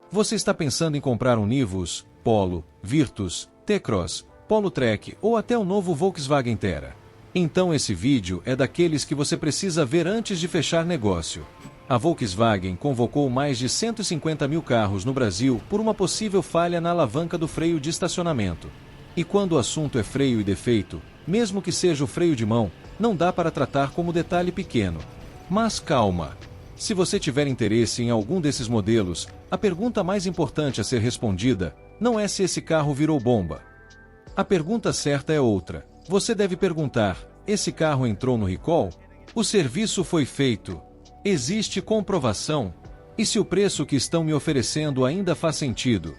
Você está pensando em comprar um Nivus, Polo, Virtus, T-Cross, Polo Trek ou até o novo Volkswagen Terra? Então esse vídeo é daqueles que você precisa ver antes de fechar negócio. A Volkswagen convocou mais de 150 mil carros no Brasil por uma possível falha na alavanca do freio de estacionamento. E quando o assunto é freio e defeito, mesmo que seja o freio de mão, não dá para tratar como detalhe pequeno. Mas calma! Se você tiver interesse em algum desses modelos, a pergunta mais importante a ser respondida não é se esse carro virou bomba. A pergunta certa é outra. Você deve perguntar: esse carro entrou no recall? O serviço foi feito? Existe comprovação? E se o preço que estão me oferecendo ainda faz sentido?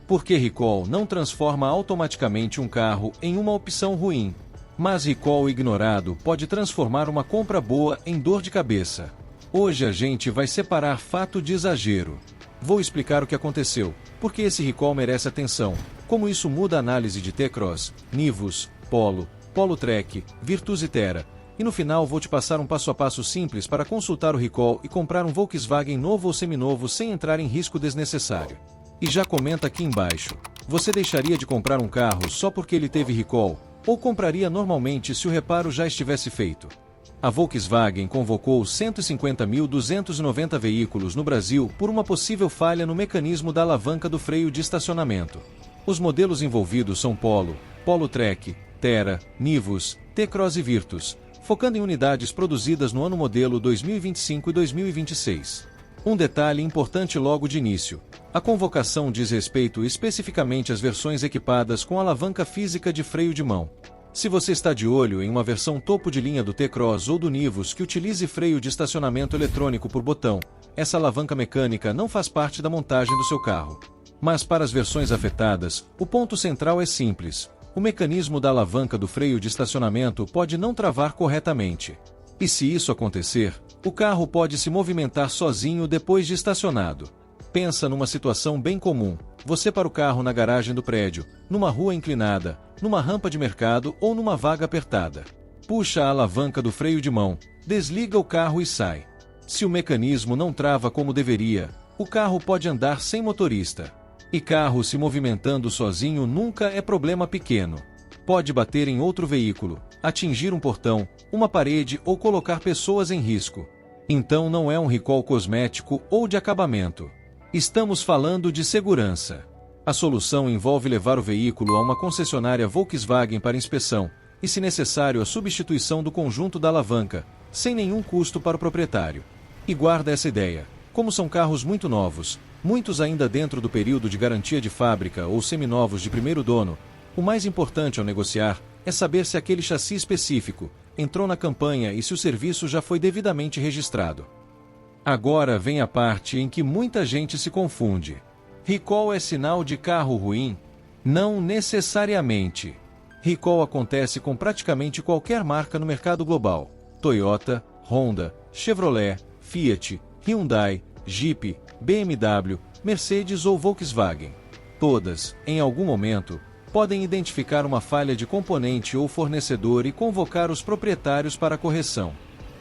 Porque recall não transforma automaticamente um carro em uma opção ruim, mas recall ignorado pode transformar uma compra boa em dor de cabeça. Hoje a gente vai separar fato de exagero. Vou explicar o que aconteceu, porque esse recall merece atenção, como isso muda a análise de T-Cross, Nivus, Polo, Polo Trek, Virtus e Terra, e no final vou te passar um passo a passo simples para consultar o recall e comprar um Volkswagen novo ou seminovo sem entrar em risco desnecessário. E já comenta aqui embaixo, você deixaria de comprar um carro só porque ele teve recall, ou compraria normalmente se o reparo já estivesse feito? A Volkswagen convocou 150.290 veículos no Brasil por uma possível falha no mecanismo da alavanca do freio de estacionamento. Os modelos envolvidos são Polo, Polo Trek, Terra, Nivus, T-Cross e Virtus, focando em unidades produzidas no ano modelo 2025 e 2026. Um detalhe importante logo de início: a convocação diz respeito especificamente às versões equipadas com alavanca física de freio de mão. Se você está de olho em uma versão topo de linha do T-Cross ou do Nivus que utilize freio de estacionamento eletrônico por botão, essa alavanca mecânica não faz parte da montagem do seu carro. Mas para as versões afetadas, o ponto central é simples: o mecanismo da alavanca do freio de estacionamento pode não travar corretamente. E se isso acontecer, o carro pode se movimentar sozinho depois de estacionado. Pensa numa situação bem comum: você para o carro na garagem do prédio, numa rua inclinada, numa rampa de mercado ou numa vaga apertada. Puxa a alavanca do freio de mão, desliga o carro e sai. Se o mecanismo não trava como deveria, o carro pode andar sem motorista. E carro se movimentando sozinho nunca é problema pequeno. Pode bater em outro veículo, atingir um portão, uma parede ou colocar pessoas em risco. Então não é um recall cosmético ou de acabamento. Estamos falando de segurança. A solução envolve levar o veículo a uma concessionária Volkswagen para inspeção, e se necessário a substituição do conjunto da alavanca, sem nenhum custo para o proprietário. E guarda essa ideia: como são carros muito novos, muitos ainda dentro do período de garantia de fábrica ou seminovos de primeiro dono, o mais importante ao negociar é saber se aquele chassi específico entrou na campanha e se o serviço já foi devidamente registrado. Agora vem a parte em que muita gente se confunde. Recall é sinal de carro ruim? Não necessariamente. Recall acontece com praticamente qualquer marca no mercado global: Toyota, Honda, Chevrolet, Fiat, Hyundai, Jeep, BMW, Mercedes ou Volkswagen. Todas, em algum momento, podem identificar uma falha de componente ou fornecedor e convocar os proprietários para a correção.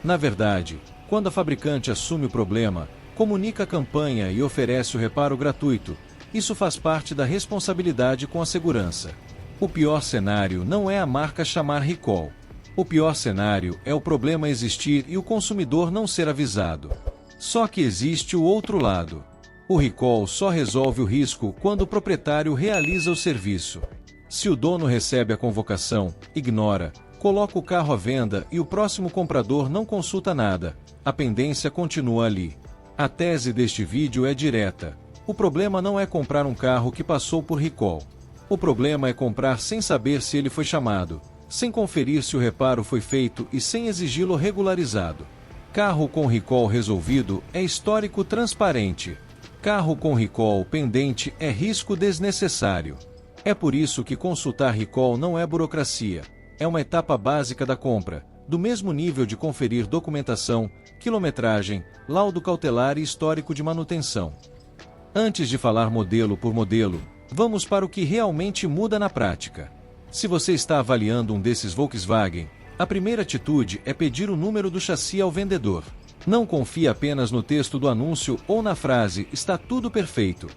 Na verdade, quando a fabricante assume o problema, comunica a campanha e oferece o reparo gratuito, isso faz parte da responsabilidade com a segurança. O pior cenário não é a marca chamar recall. O pior cenário é o problema existir e o consumidor não ser avisado. Só que existe o outro lado. O recall só resolve o risco quando o proprietário realiza o serviço. Se o dono recebe a convocação, ignora, coloca o carro à venda e o próximo comprador não consulta nada, a pendência continua ali. A tese deste vídeo é direta: o problema não é comprar um carro que passou por recall. O problema é comprar sem saber se ele foi chamado, sem conferir se o reparo foi feito e sem exigi-lo regularizado. Carro com recall resolvido é histórico transparente. Carro com recall pendente é risco desnecessário. É por isso que consultar recall não é burocracia. É uma etapa básica da compra, do mesmo nível de conferir documentação, quilometragem, laudo cautelar e histórico de manutenção. Antes de falar modelo por modelo, vamos para o que realmente muda na prática. Se você está avaliando um desses Volkswagen, a primeira atitude é pedir o número do chassi ao vendedor. Não confie apenas no texto do anúncio ou na frase "está tudo perfeito".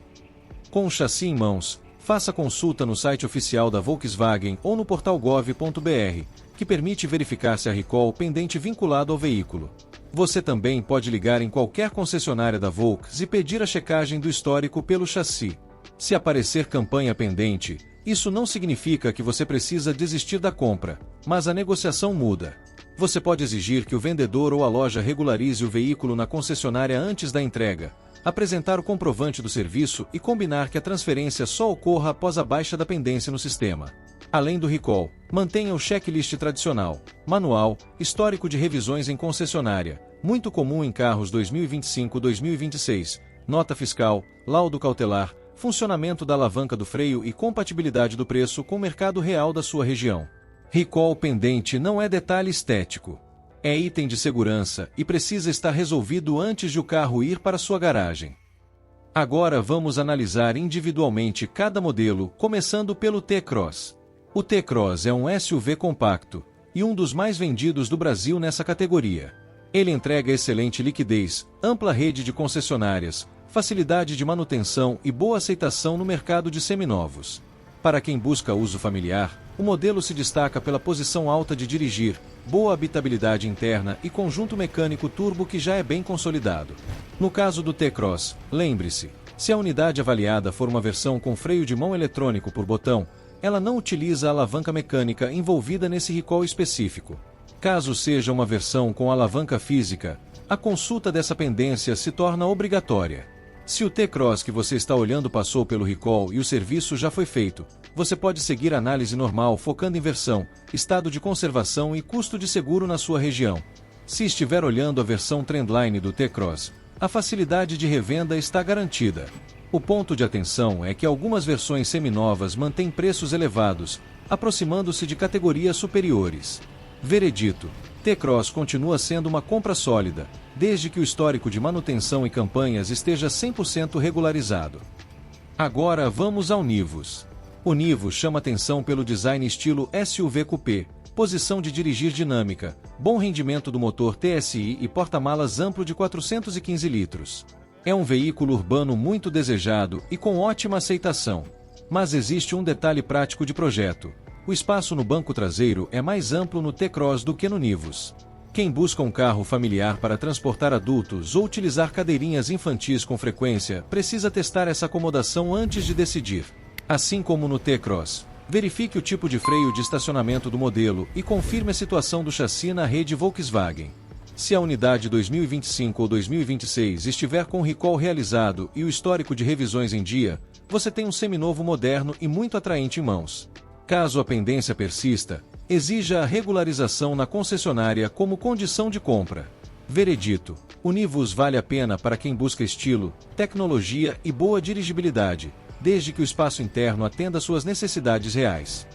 Com o chassi em mãos, faça consulta no site oficial da Volkswagen ou no portal gov.br, que permite verificar se há recall pendente vinculado ao veículo. Você também pode ligar em qualquer concessionária da Volks e pedir a checagem do histórico pelo chassi. Se aparecer campanha pendente, isso não significa que você precisa desistir da compra, mas a negociação muda. Você pode exigir que o vendedor ou a loja regularize o veículo na concessionária antes da entrega, apresentar o comprovante do serviço e combinar que a transferência só ocorra após a baixa da pendência no sistema. Além do recall, mantenha o checklist tradicional, manual, histórico de revisões em concessionária, muito comum em carros 2025-2026, nota fiscal, laudo cautelar, funcionamento da alavanca do freio e compatibilidade do preço com o mercado real da sua região. Recall pendente não é detalhe estético. É item de segurança e precisa estar resolvido antes de o carro ir para sua garagem. Agora vamos analisar individualmente cada modelo, começando pelo T-Cross. O T-Cross é um SUV compacto e um dos mais vendidos do Brasil nessa categoria. Ele entrega excelente liquidez, ampla rede de concessionárias, facilidade de manutenção e boa aceitação no mercado de seminovos. Para quem busca uso familiar, o modelo se destaca pela posição alta de dirigir, boa habitabilidade interna e conjunto mecânico turbo que já é bem consolidado. No caso do T-Cross, lembre-se, se a unidade avaliada for uma versão com freio de mão eletrônico por botão, ela não utiliza a alavanca mecânica envolvida nesse recall específico. Caso seja uma versão com alavanca física, a consulta dessa pendência se torna obrigatória. Se o T-Cross que você está olhando passou pelo recall e o serviço já foi feito, você pode seguir a análise normal focando em versão, estado de conservação e custo de seguro na sua região. Se estiver olhando a versão Trendline do T-Cross, a facilidade de revenda está garantida. O ponto de atenção é que algumas versões seminovas mantêm preços elevados, aproximando-se de categorias superiores. Veredito: T-Cross continua sendo uma compra sólida, desde que o histórico de manutenção e campanhas esteja 100% regularizado. Agora vamos ao Nivus. O Nivus chama atenção pelo design estilo SUV coupé, posição de dirigir dinâmica, bom rendimento do motor TSI e porta-malas amplo de 415 litros. É um veículo urbano muito desejado e com ótima aceitação. Mas existe um detalhe prático de projeto: o espaço no banco traseiro é mais amplo no T-Cross do que no Nivus. Quem busca um carro familiar para transportar adultos ou utilizar cadeirinhas infantis com frequência, precisa testar essa acomodação antes de decidir. Assim como no T-Cross, verifique o tipo de freio de estacionamento do modelo e confirme a situação do chassi na rede Volkswagen. Se a unidade 2025 ou 2026 estiver com o recall realizado e o histórico de revisões em dia, você tem um seminovo moderno e muito atraente em mãos. Caso a pendência persista, exija a regularização na concessionária como condição de compra. Veredito: o Nivus vale a pena para quem busca estilo, tecnologia e boa dirigibilidade, desde que o espaço interno atenda às suas necessidades reais.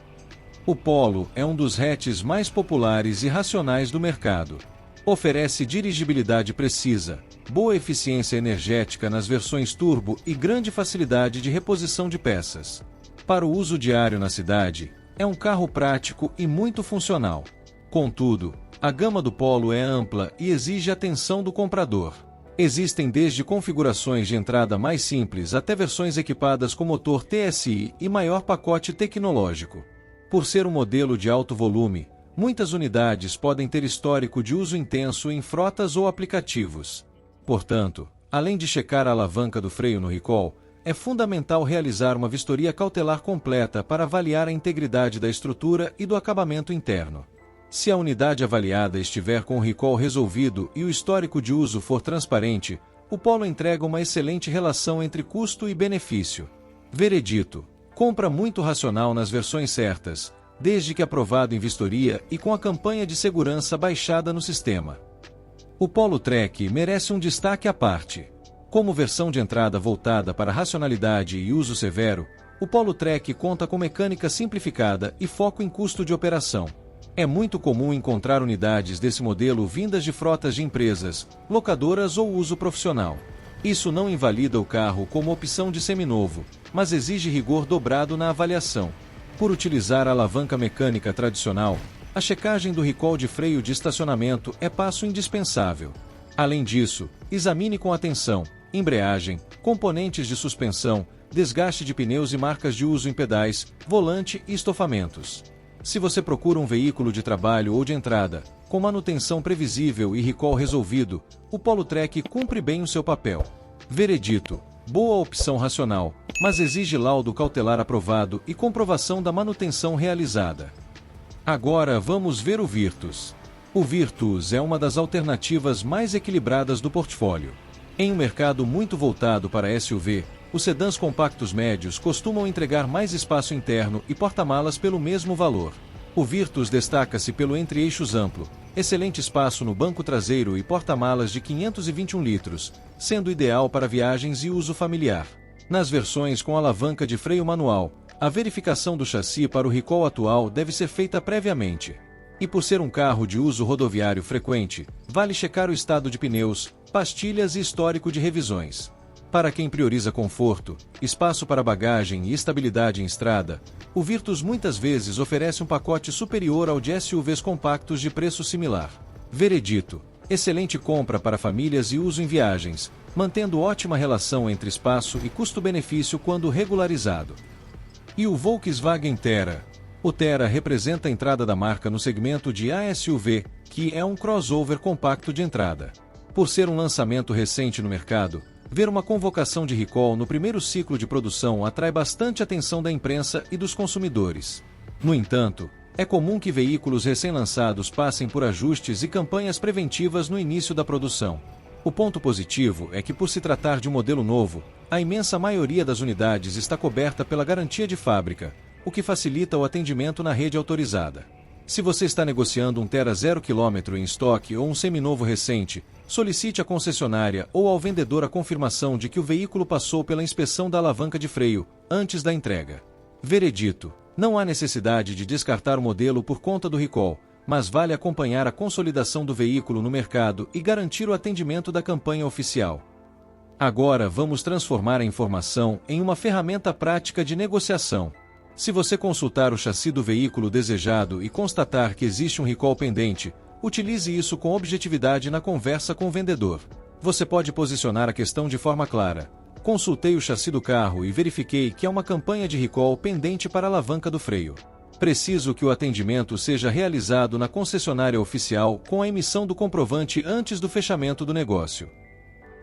O Polo é um dos hatches mais populares e racionais do mercado. Oferece dirigibilidade precisa, boa eficiência energética nas versões turbo e grande facilidade de reposição de peças. Para o uso diário na cidade, é um carro prático e muito funcional. Contudo, a gama do Polo é ampla e exige atenção do comprador. Existem desde configurações de entrada mais simples até versões equipadas com motor TSI e maior pacote tecnológico. Por ser um modelo de alto volume, muitas unidades podem ter histórico de uso intenso em frotas ou aplicativos. Portanto, além de checar a alavanca do freio no recall, é fundamental realizar uma vistoria cautelar completa para avaliar a integridade da estrutura e do acabamento interno. Se a unidade avaliada estiver com o recall resolvido e o histórico de uso for transparente, o Polo entrega uma excelente relação entre custo e benefício. Veredito: compra muito racional nas versões certas, desde que aprovado em vistoria e com a campanha de segurança baixada no sistema. O Polo Trek merece um destaque à parte. Como versão de entrada voltada para racionalidade e uso severo, o Polo Trek conta com mecânica simplificada e foco em custo de operação. É muito comum encontrar unidades desse modelo vindas de frotas de empresas, locadoras ou uso profissional. Isso não invalida o carro como opção de seminovo, mas exige rigor dobrado na avaliação. Por utilizar a alavanca mecânica tradicional, a checagem do recall de freio de estacionamento é passo indispensável. Além disso, examine com atenção embreagem, componentes de suspensão, desgaste de pneus e marcas de uso em pedais, volante e estofamentos. Se você procura um veículo de trabalho ou de entrada, com manutenção previsível e recall resolvido, o Polo Trek cumpre bem o seu papel. Veredito: boa opção racional, mas exige laudo cautelar aprovado e comprovação da manutenção realizada. Agora vamos ver o Virtus. O Virtus é uma das alternativas mais equilibradas do portfólio. Em um mercado muito voltado para SUV, os sedãs compactos médios costumam entregar mais espaço interno e porta-malas pelo mesmo valor. O Virtus destaca-se pelo entre-eixos amplo, excelente espaço no banco traseiro e porta-malas de 521 litros, sendo ideal para viagens e uso familiar. Nas versões com alavanca de freio manual, a verificação do chassi para o recall atual deve ser feita previamente. E por ser um carro de uso rodoviário frequente, vale checar o estado de pneus, pastilhas e histórico de revisões. Para quem prioriza conforto, espaço para bagagem e estabilidade em estrada, o Virtus muitas vezes oferece um pacote superior ao de SUVs compactos de preço similar. Veredito: excelente compra para famílias e uso em viagens, mantendo ótima relação entre espaço e custo-benefício quando regularizado. E o Volkswagen Terra? O Terra representa a entrada da marca no segmento de ASUV, que é um crossover compacto de entrada. Por ser um lançamento recente no mercado, ver uma convocação de recall no primeiro ciclo de produção atrai bastante atenção da imprensa e dos consumidores. No entanto, é comum que veículos recém-lançados passem por ajustes e campanhas preventivas no início da produção. O ponto positivo é que, por se tratar de um modelo novo, a imensa maioria das unidades está coberta pela garantia de fábrica, o que facilita o atendimento na rede autorizada. Se você está negociando um Terra 0 km em estoque ou um seminovo recente, solicite à concessionária ou ao vendedor a confirmação de que o veículo passou pela inspeção da alavanca de freio, antes da entrega. Veredito: não há necessidade de descartar o modelo por conta do recall, mas vale acompanhar a consolidação do veículo no mercado e garantir o atendimento da campanha oficial. Agora vamos transformar a informação em uma ferramenta prática de negociação. Se você consultar o chassi do veículo desejado e constatar que existe um recall pendente, utilize isso com objetividade na conversa com o vendedor. Você pode posicionar a questão de forma clara: consultei o chassi do carro e verifiquei que há uma campanha de recall pendente para a alavanca do freio. Preciso que o atendimento seja realizado na concessionária oficial com a emissão do comprovante antes do fechamento do negócio.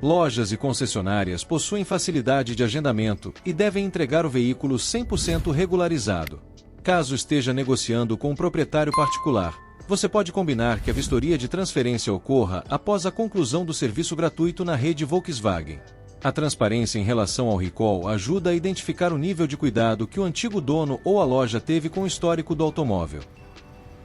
Lojas e concessionárias possuem facilidade de agendamento e devem entregar o veículo 100% regularizado. Caso esteja negociando com um proprietário particular, você pode combinar que a vistoria de transferência ocorra após a conclusão do serviço gratuito na rede Volkswagen. A transparência em relação ao recall ajuda a identificar o nível de cuidado que o antigo dono ou a loja teve com o histórico do automóvel.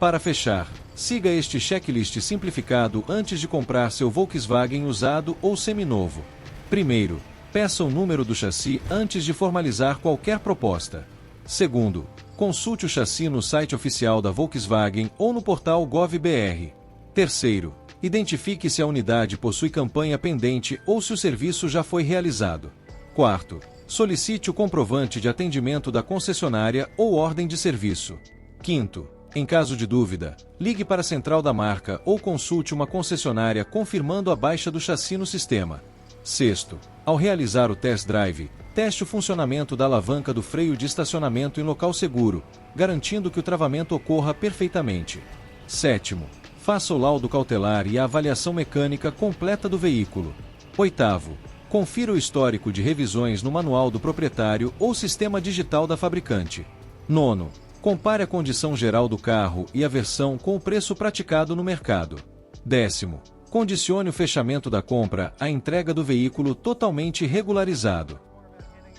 Para fechar, siga este checklist simplificado antes de comprar seu Volkswagen usado ou seminovo. Primeiro, peça o número do chassi antes de formalizar qualquer proposta. Segundo, consulte o chassi no site oficial da Volkswagen ou no portal Gov.br. Terceiro, identifique se a unidade possui campanha pendente ou se o serviço já foi realizado. Quarto, solicite o comprovante de atendimento da concessionária ou ordem de serviço. Quinto, em caso de dúvida, ligue para a central da marca ou consulte uma concessionária confirmando a baixa do chassi no sistema. Sexto, ao realizar o test drive, teste o funcionamento da alavanca do freio de estacionamento em local seguro, garantindo que o travamento ocorra perfeitamente. Sétimo, faça o laudo cautelar e a avaliação mecânica completa do veículo. Oitavo, confira o histórico de revisões no manual do proprietário ou sistema digital da fabricante. Nono, compare a condição geral do carro e a versão com o preço praticado no mercado. Décimo, condicione o fechamento da compra à entrega do veículo totalmente regularizado.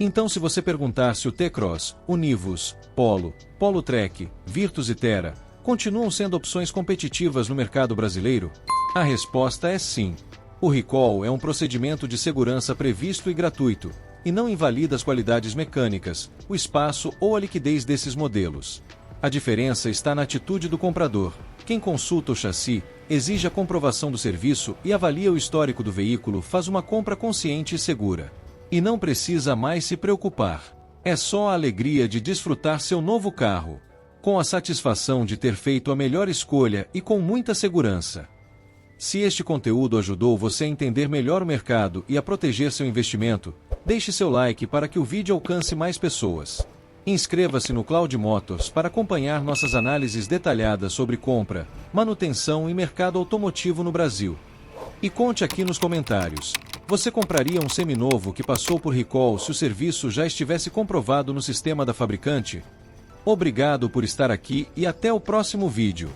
Então, se você perguntar se o T-Cross, o Nivus, Polo, Polo Trek, Virtus e Terra continuam sendo opções competitivas no mercado brasileiro, a resposta é sim. O recall é um procedimento de segurança previsto e gratuito, e não invalida as qualidades mecânicas, o espaço ou a liquidez desses modelos. A diferença está na atitude do comprador. Quem consulta o chassi, exige a comprovação do serviço e avalia o histórico do veículo faz uma compra consciente e segura. E não precisa mais se preocupar. É só a alegria de desfrutar seu novo carro, com a satisfação de ter feito a melhor escolha e com muita segurança. Se este conteúdo ajudou você a entender melhor o mercado e a proteger seu investimento, deixe seu like para que o vídeo alcance mais pessoas. Inscreva-se no Cloud Motors para acompanhar nossas análises detalhadas sobre compra, manutenção e mercado automotivo no Brasil. E conte aqui nos comentários: você compraria um seminovo que passou por recall se o serviço já estivesse comprovado no sistema da fabricante? Obrigado por estar aqui e até o próximo vídeo.